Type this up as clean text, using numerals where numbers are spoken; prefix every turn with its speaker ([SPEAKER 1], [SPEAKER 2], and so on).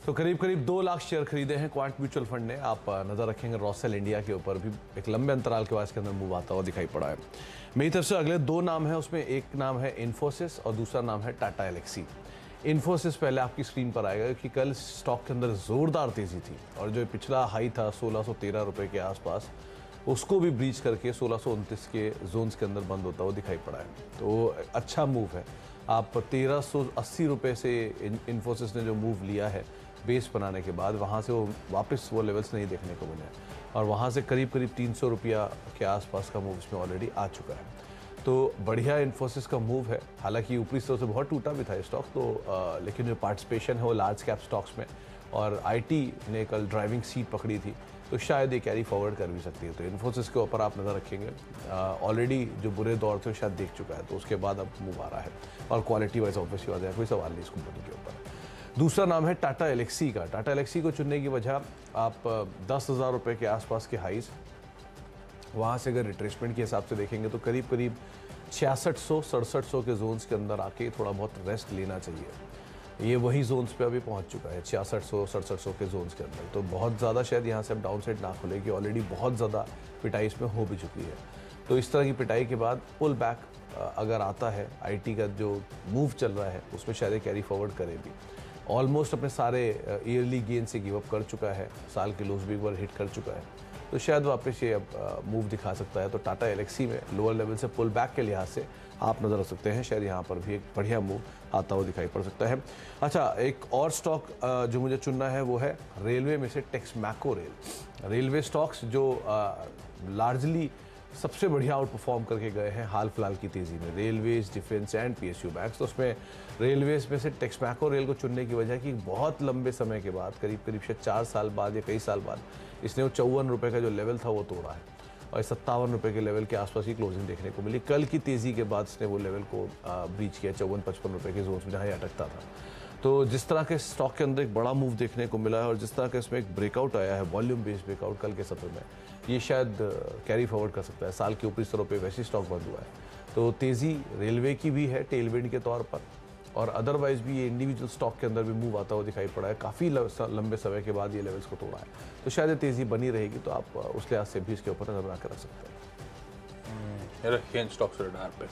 [SPEAKER 1] तो करीब करीब 2 लाख शेयर खरीदे हैं क्वांट म्यूचुअल फंड ने। आप नज़र रखेंगे रॉसेल इंडिया के ऊपर भी एक लंबे अंतराल के बाद इसके अंदर मूव आता हुआ दिखाई पड़ा है। मेरी तरफ से अगले 2 नाम हैं, उसमें एक नाम है इन्फोसिस और दूसरा नाम है टाटा एलेक्सी। इन्फोसिस पहले आपकी स्क्रीन पर आएगा कि कल स्टॉक के अंदर ज़ोरदार तेज़ी थी और जो पिछला हाई था 1613 रुपये के आसपास, उसको भी ब्रीच करके 1629 के जोन्स के अंदर बंद होता हुआ दिखाई पड़ा है। तो अच्छा मूव है। आप 1380 रुपये से इन्फोसिस ने जो मूव लिया है बेस बनाने के बाद, वहाँ से वो वापस वो लेवल्स नहीं देखने को मिले हैं और वहाँ से करीब करीब 300 रुपया के आसपास का मूव इसमें ऑलरेडी आ चुका है। तो बढ़िया इन्फोसिस का मूव है। हालांकि ऊपरी स्तर से बहुत टूटा भी था ये स्टॉक, तो लेकिन जो पार्टिसिपेशन है वो लार्ज कैप स्टॉक्स में और आईटी ने कल ड्राइविंग सीट पकड़ी थी, तो शायद ये कैरी फॉरवर्ड कर भी सकती है। तो इन्फोसिस के ऊपर आप नज़र रखेंगे। ऑलरेडी जो बुरे दौर थे शायद देख चुका है, तो उसके बाद अब मूव आ रहा है और क्वालिटी वाइज ऑब्वियसली बात है, कोई सवाल नहीं इस कंपनी के ऊपर। दूसरा नाम है टाटा एलेक्सी का। टाटा एलेक्सी को चुनने की वजह, आप 10,000 रुपये के आसपास के हाइज, वहाँ से अगर रिट्रेसमेंट के हिसाब से देखेंगे तो करीब करीब 6600-6700 के जोन्स के अंदर आके थोड़ा बहुत रेस्ट लेना चाहिए। ये वही जोन्स पे अभी पहुंच चुका है 6600-6700 के जोन्स के अंदर। तो बहुत ज़्यादा शायद यहाँ से अब डाउन साइड ना खुलेगी, ऑलरेडी बहुत ज़्यादा पिटाई इसमें हो भी चुकी है। तो इस तरह की पिटाई के बाद पुल बैक अगर आता है, आईटी का जो मूव चल रहा है उसमें शायद कैरी फॉरवर्ड करे भी। ऑलमोस्ट अपने सारे ईयरली गेन से गिव अप कर चुका है, साल के लोज भी एक बार हिट कर चुका है, तो शायद वापस ये अब मूव दिखा सकता है। तो टाटा एलेक्सी में लोअर लेवल से पुल बैक के लिहाज से आप नज़र रख सकते हैं, शायद यहाँ पर भी एक बढ़िया मूव आता हुआ दिखाई पड़ सकता है। अच्छा, एक और स्टॉक जो मुझे चुनना है वो है रेलवे में से टेक्समैको रेल। रेलवे स्टॉक्स जो लार्जली सबसे बढ़िया आउट परफॉर्म करके गए हैं हाल फिलहाल की तेज़ी में, railways, defence and PSU banks. तो उसमें रेलवेज में से टेक्समैको रेल को चुनने की वजह कि बहुत लंबे समय के बाद, करीब करीब शायद 4 साल बाद या कई साल बाद, इसने वो 54 रुपये का जो लेवल था वो तोड़ा है और 57 रुपये के लेवल के आसपास की क्लोजिंग देखने को मिली। कल की तेज़ी के बाद इसने वो लेवल को ब्रीच किया 54-55 रुपये के जोन में जहाँ ये अटकता था। तो जिस तरह के स्टॉक के अंदर एक बड़ा मूव देखने को मिला है और जिस तरह का इसमें एक ब्रेकआउट आया है, वॉल्यूम बेस्ड ब्रेकआउट कल के सत्र में, ये शायद कैरी फॉरवर्ड कर सकता है। साल के ऊपरी स्तरों पे वैसी स्टॉक बंद हुआ है, तो तेज़ी रेलवे की भी है टेलविंड के तौर पर, और अदरवाइज भी ये इंडिविजुअल स्टॉक के अंदर भी मूव आता हुआ दिखाई पड़ा है। काफ़ी लंबे समय के बाद ये लेवल्स को तोड़ा है, तो शायद ये तेज़ी बनी रहेगी। तो आप उस लिहाज से भी इसके ऊपर नजर बना कर रख सकते हैं।
[SPEAKER 2] रखिए स्टॉक्स रडार पे।